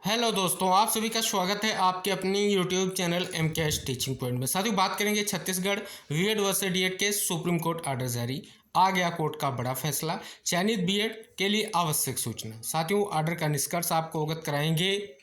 Hello दोस्तों, आप सभी का स्वागत है आपके अपनी YouTube channel MKS teaching point में। साथियों, बात करेंगे छत्तीसगढ़ बीएड वर्सेस डीएड के सुप्रीम कोर्ट ऑर्डर जारी। आ गया कोर्ट का बड़ा फैसला, चयनित बीएड के लिए आवश्यक सूचना। साथियों, ऑर्डर का निष्कर्ष आपको अवगत कराएंगे।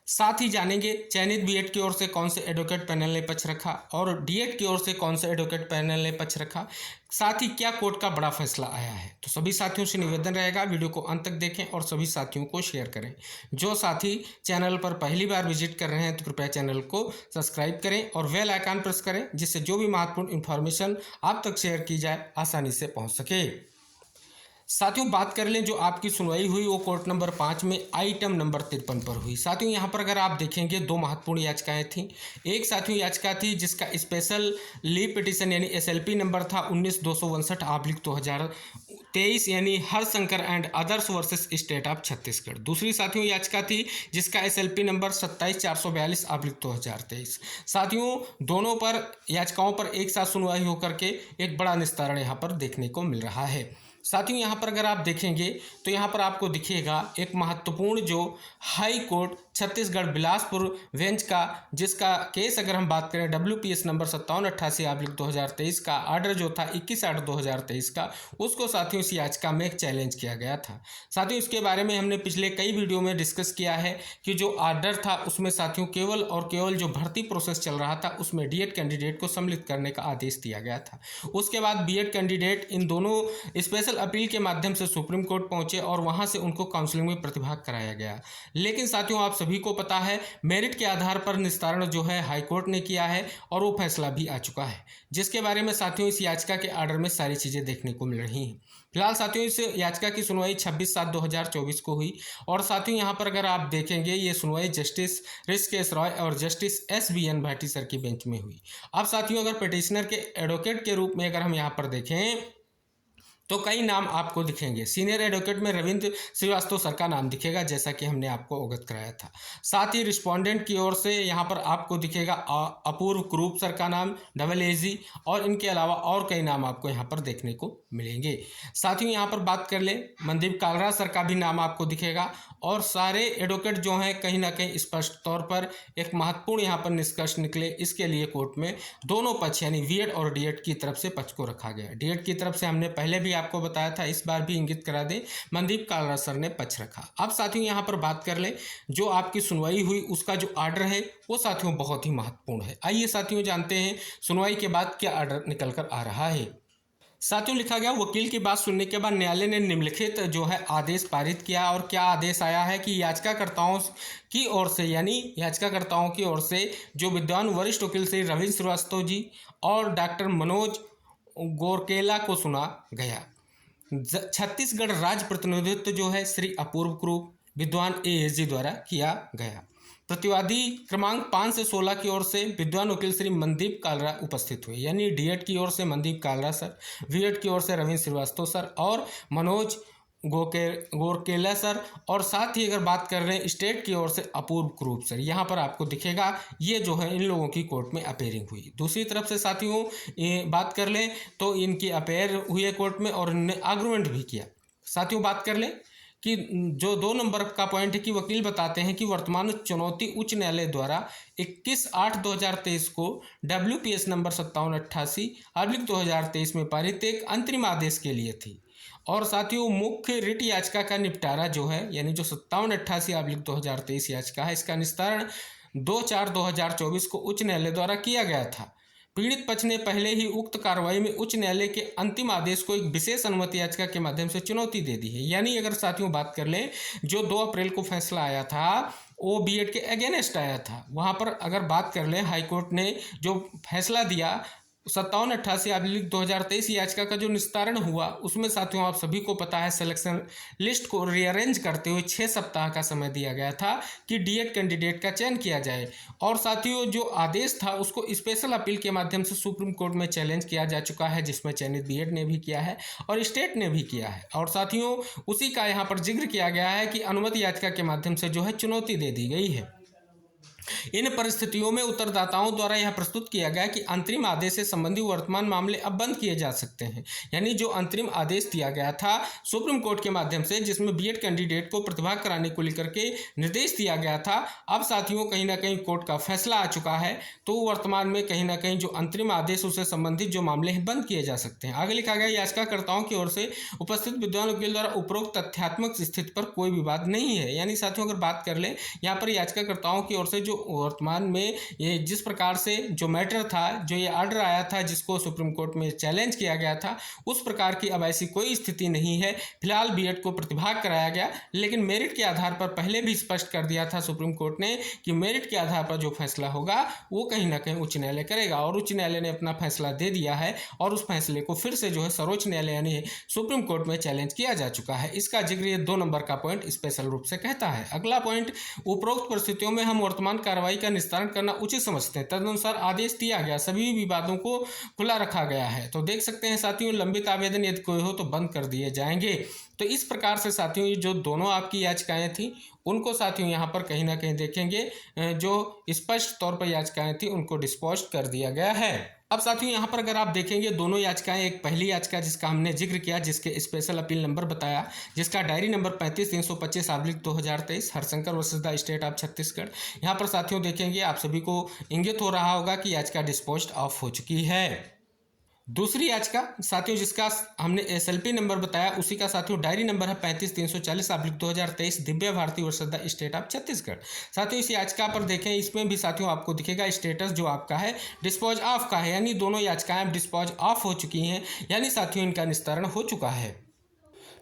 साथ ही जानेंगे चयनित बीएड की ओर से कौन से एडवोकेट पैनल ने पक्ष रखा और डीएड की ओर से कौन से एडवोकेट पैनल ने पक्ष रखा। साथ ही क्या कोर्ट का बड़ा फैसला आया है। तो सभी साथियों से निवेदन रहेगा, वीडियो को अंत तक देखें और सभी साथियों को शेयर करें। जो साथी चैनल पर पहली बार विजिट कर रहे हैं तो कृपया चैनल को सब्सक्राइब करें और बेल आइकन प्रेस करें, जिससे जो भी महत्वपूर्ण इन्फॉर्मेशन आप तक शेयर की जाए आसानी से पहुंच सके। साथियों, बात कर लें जो आपकी सुनवाई हुई वो कोर्ट नंबर 5 में आइटम नंबर 53 पर हुई। साथियों, यहाँ पर अगर आप देखेंगे दो महत्वपूर्ण याचिकाएं थीं। एक साथियों याचिका थी जिसका स्पेशल लीव पिटीशन यानी एसएलपी नंबर था 19-259/2023 यानी Harshankar and others versus state of Chhattisgarh. दूसरी साथियों याचिका थी जिसका एसएलपी नंबर 27-442/2023। साथियों, दोनों पर याचिकाओं पर एक साथ सुनवाई होकर के एक बड़ा निस्तारण यहाँ पर देखने को मिल रहा है। साथियों, यहाँ पर अगर आप देखेंगे तो यहाँ पर आपको दिखेगा एक महत्वपूर्ण जो high court Chhattisgarh Bilaspur bench का, जिसका केस अगर हम बात करें WPS नंबर 5788/2023 का ऑर्डर जो था 21/8/2023 का, उसको साथियों इस याचिका में एक चैलेंज किया गया था। साथियों, इसके बारे में हमने पिछले कई वीडियो में डिस्कस किया है कि जो ऑर्डर था उसमें साथियों केवल और केवल जो भर्ती प्रोसेस चल रहा था उसमें डीएड कैंडिडेट को सम्मिलित करने का आदेश दिया गया था। उसके बाद बीएड कैंडिडेट इन दोनों स्पेशल अपील के माध्यम से सुप्रीम कोर्ट पहुंचे और वहां से उनको काउंसलिंग में प्रतिभाग कराया गया। लेकिन साथियों, आप सभी को पता है मेरिट के आधार पर निस्तारण जो है हाई कोर्ट ने किया है और वो फैसला भी आ चुका है, जिसके बारे में साथियों इस याचिका के ऑर्डर में सारी चीजें देखने को मिल रही हैं। फिलहाल साथियों इस याचिका की सुनवाई 26/7/2024 को हुई और साथियों यहाँ पर अगर आप देखेंगे ये सुनवाई जस्टिस ऋषिकेश रॉय और जस्टिस SBN भाटी सर की बेंच में हुई। अब साथियों अगर पिटिशनर के एडवोकेट के रूप में अगर हम यहाँ पर देखें तो कई नाम आपको दिखेंगे। सीनियर एडवोकेट में रविंद्र श्रीवास्तव सर का नाम दिखेगा, जैसा कि हमने आपको अवगत कराया था। साथ ही रिस्पोंडेंट की ओर से यहाँ पर आपको दिखेगा अपूर्व क्रूप सर का नाम AAG, और इनके अलावा और कई नाम आपको यहाँ पर देखने को मिलेंगे। साथियों, यहाँ पर बात कर ले मनदीप कालरा सर का भी नाम आपको दिखेगा और सारे एडवोकेट जो हैं कहीं ना कहीं स्पष्ट तौर पर एक महत्वपूर्ण यहाँ पर निष्कर्ष निकले। इसके लिए कोर्ट में दोनों पक्ष यानी बीएड और डीएड की तरफ से पक्ष को रखा गया। डीएड की तरफ से हमने पहले भी आपको बताया था, इस बार भी इंगित करा दे, मनदीप कालरा सर ने पक्ष रखा। अब साथियों यहाँ पर बात कर ले जो आपकी सुनवाई हुई उसका जो ऑर्डर है वो साथियों बहुत ही महत्वपूर्ण है। आइए साथियों जानते हैं सुनवाई के बाद क्या ऑर्डर निकल कर आ रहा है। साथियों, लिखा गया वकील की बात सुनने के बाद न्यायालय ने निम्नलिखित जो है आदेश पारित किया और क्या आदेश आया है कि याचिकाकर्ताओं की ओर से यानी याचिकाकर्ताओं की ओर से जो विद्वान वरिष्ठ वकील श्री रविंद्र श्रीवास्तव जी और डॉक्टर मनोज गोरकेला को सुना गया। छत्तीसगढ़ राज्य प्रतिनिधित्व जो है श्री अपूर्व क्रूप विद्वान ASG द्वारा किया गया। प्रतिवादी क्रमांक 5 से 16 की ओर से विद्वान वकील श्री मनदीप कालरा उपस्थित हुए, यानी डीएड की ओर से मनदीप कालरा सर, बीएड की ओर से रविंद्र श्रीवास्तव सर और मनोज गोरकेला सर, और साथ ही अगर बात कर रहे हैं स्टेट की ओर से अपूर्व क्रूप सर। यहाँ पर आपको दिखेगा ये जो है इन लोगों की कोर्ट में अपेयरिंग हुई। दूसरी तरफ से साथियों बात कर लें तो इनकी अपेयर हुई है कोर्ट में और इन्होंने आर्गुमेंट भी किया। साथियों, बात कर लें कि जो 2 नंबर का पॉइंट है कि वकील बताते हैं कि वर्तमान चुनौती उच्च न्यायालय द्वारा 21/8/2023 को WPS नंबर 5788/2023 में पारित एक अंतरिम आदेश के लिए थी। और साथियों मुख्य रिट याचिका का निपटारा जो है यानी जो 5788/2023 याचिका है, इसका निस्तारण 2/4/2024 को उच्च न्यायालय द्वारा किया गया था। पीड़ित पक्ष ने पहले ही उक्त कार्रवाई में उच्च न्यायालय के अंतिम आदेश को एक विशेष अनुमति याचिका के माध्यम से चुनौती दे दी है। यानी अगर साथियों बात कर लें जो 2 अप्रैल को फैसला आया था वो बीएड के अगेंस्ट आया था। वहां पर अगर बात कर लें हाईकोर्ट ने जो फैसला दिया 5788/2023 याचिका का जो निस्तारण हुआ उसमें साथियों आप सभी को पता है सिलेक्शन लिस्ट को रीअरेंज करते हुए 6 सप्ताह का समय दिया गया था कि डीएड कैंडिडेट का चयन किया जाए। और साथियों जो आदेश था उसको स्पेशल अपील के माध्यम से सुप्रीम कोर्ट में चैलेंज किया जा चुका है, जिसमें चयनित बीएड ने भी किया है और स्टेट ने भी किया है। और साथियों उसी का यहाँ पर जिक्र किया गया है कि अनुमति याचिका के माध्यम से जो है चुनौती दे दी गई है। इन परिस्थितियों में उत्तरदाताओं द्वारा यह प्रस्तुत किया गया कि अंतरिम आदेश से संबंधित वर्तमान मामले अब बंद किए जा सकते हैं। यानी जो अंतरिम आदेश दिया गया था सुप्रीम कोर्ट के माध्यम से, जिसमें बीएड कैंडिडेट को प्रतिभा कराने को लेकर के निर्देश दिया गया था, अब साथियों कहीं ना कहीं कोर्ट का फैसला आ चुका है। तो वर्तमान में कहीं ना कहीं जो अंतरिम आदेश उससे संबंधित जो मामले हैं बंद किए जा सकते हैं। आगे लिखा गया, याचिकाकर्ताओं की ओर से उपस्थित विद्वान वकील द्वारा उपरोक्त तथ्यात्मक स्थिति पर कोई विवाद नहीं है। यानी साथियों अगर बात कर ले, यहाँ पर याचिकाकर्ताओं की ओर से जो वर्तमान में ये जिस प्रकार से जो मैटर था, जो ये ऑर्डर आया था जिसको सुप्रीम कोर्ट में चैलेंज किया गया था, उस प्रकार की अब ऐसी कोई स्थिति नहीं है। फिलहाल बीएड को प्रतिभाग कराया गया, लेकिन मेरिट के आधार पर पहले भी स्पष्ट कर दिया था सुप्रीम कोर्ट ने कि मेरिट के आधार पर जो फैसला होगा वो कहीं ना कहीं उच्च न्यायालय करेगा, और उच्च न्यायालय ने अपना फैसला दे दिया है और उस फैसले को फिर से जो है सर्वोच्च न्यायालय यानी सुप्रीम कोर्ट में चैलेंज किया जा चुका है। इसका जिक्र ये 2 नंबर का पॉइंट स्पेशल रूप से कहता है। अगला पॉइंट, उपरोक्त परिस्थितियों में हम वर्तमान कार्रवाई का निस्तारण करना उचित समझते हैं, तदनुसार आदेश दिया गया, सभी विवादों को खुला रखा गया है। तो देख सकते हैं साथियों, लंबित आवेदन यदि कोई हो तो बंद कर दिए जाएंगे। तो इस प्रकार से साथियों ये जो दोनों आपकी याचिकाएं थी उनको साथियों यहाँ पर कहीं ना कहीं देखेंगे जो स्पष्ट तौर पर याचिकाएं थी उनको डिस्पोज कर दिया गया है। अब साथियों यहाँ पर अगर आप देखेंगे दोनों याचिकाएं, एक पहली याचिका जिसका हमने जिक्र किया, जिसके स्पेशल अपील नंबर बताया, जिसका diary number 35-325/2023 Harshankar versus the state of Chhattisgarh. यहाँ पर साथियों देखेंगे आप सभी को इंगित हो रहा होगा कि याचिका डिस्पोज ऑफ हो चुकी है। दूसरी याचिका साथियों जिसका हमने एसएलपी नंबर बताया, उसी का साथियों डायरी नंबर है 35-340/2023 Divya Bharti versus the state of Chhattisgarh. साथियों इस याचिका पर देखें, इसमें भी साथियों आपको दिखेगा स्टेटस जो आपका है डिस्पोज ऑफ का है, यानी दोनों याचिकाएं डिस्पोज ऑफ हो चुकी हैं, यानी साथियों इनका निस्तारण हो चुका है।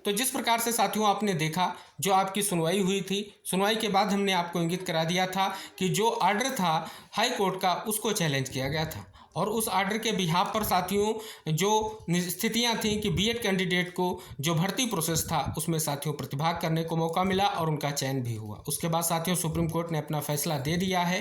तो जिस प्रकार से साथियों आपने देखा जो आपकी सुनवाई हुई थी, सुनवाई के बाद हमने आपको इंगित करा दिया था कि जो ऑर्डर था हाई कोर्ट का उसको चैलेंज किया गया था, और उस ऑर्डर के बिहाफ पर साथियों जो स्थितियां थीं कि बीएड कैंडिडेट को जो भर्ती प्रोसेस था उसमें साथियों प्रतिभाग करने को मौका मिला और उनका चयन भी हुआ। उसके बाद साथियों सुप्रीम कोर्ट ने अपना फैसला दे दिया है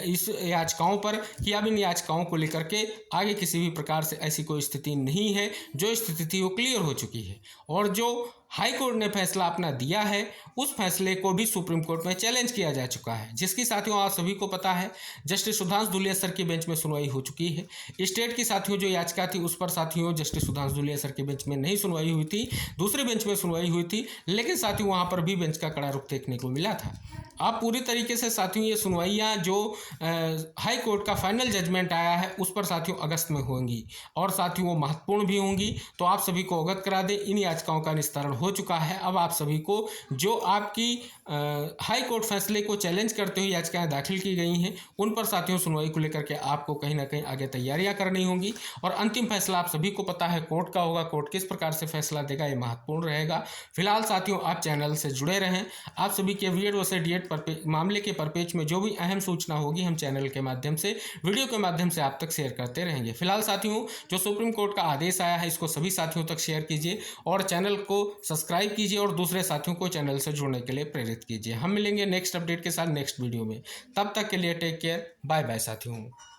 इस याचिकाओं पर कि अब इन याचिकाओं को लेकर के आगे किसी भी प्रकार से ऐसी कोई स्थिति नहीं है, जो स्थिति थी वो क्लियर हो चुकी है। और जो हाई कोर्ट ने फैसला अपना दिया है उस फैसले को भी सुप्रीम कोर्ट में चैलेंज किया जा चुका है, जिसकी साथियों आप सभी को पता है जस्टिस सुधांशु धूलिया सर की बेंच में सुनवाई हो चुकी है। स्टेट की साथियों जो याचिका थी उस पर साथियों जस्टिस सुधांशु धूलिया सर की बेंच में नहीं सुनवाई हुई थी, दूसरे बेंच में सुनवाई हुई थी, लेकिन साथियों वहाँ पर भी बेंच का कड़ा रुख देखने को मिला था। आप पूरी तरीके से साथियों ये सुनवाइयाँ जो हाई कोर्ट का फाइनल जजमेंट आया है उस पर साथियों अगस्त में होंगी, और साथियों वो महत्वपूर्ण भी होंगी। तो आप सभी को अवगत करा दें, इन याचिकाओं का निस्तारण हो चुका है। अब आप सभी को जो आपकी हाई कोर्ट फैसले को चैलेंज करते हुए याचिकाएं दाखिल की गई हैं उन पर साथियों सुनवाई को लेकर के आपको कहीं ना कहीं आगे तैयारियां करनी होंगी, और अंतिम फैसला आप सभी को पता है कोर्ट का होगा। कोर्ट किस प्रकार से फैसला देगा ये महत्वपूर्ण रहेगा। फिलहाल साथियों आप चैनल से जुड़े रहें, आप सभी के बीएड वर्सेस डीएड मामले के परपेज में जो भी अहम सूचना होगी हम चैनल के माध्यम से वीडियो के माध्यम से आप तक शेयर करते रहेंगे। फिलहाल साथियों जो सुप्रीम कोर्ट का आदेश आया है इसको सभी साथियों तक शेयर कीजिए और चैनल को सब्सक्राइब कीजिए और दूसरे साथियों को चैनल से जुड़ने के लिए प्रेरित कीजिए। हम मिलेंगे नेक्स्ट अपडेट के साथ नेक्स्ट वीडियो में, तब तक के लिए टेक केयर, बाय बाय साथियों।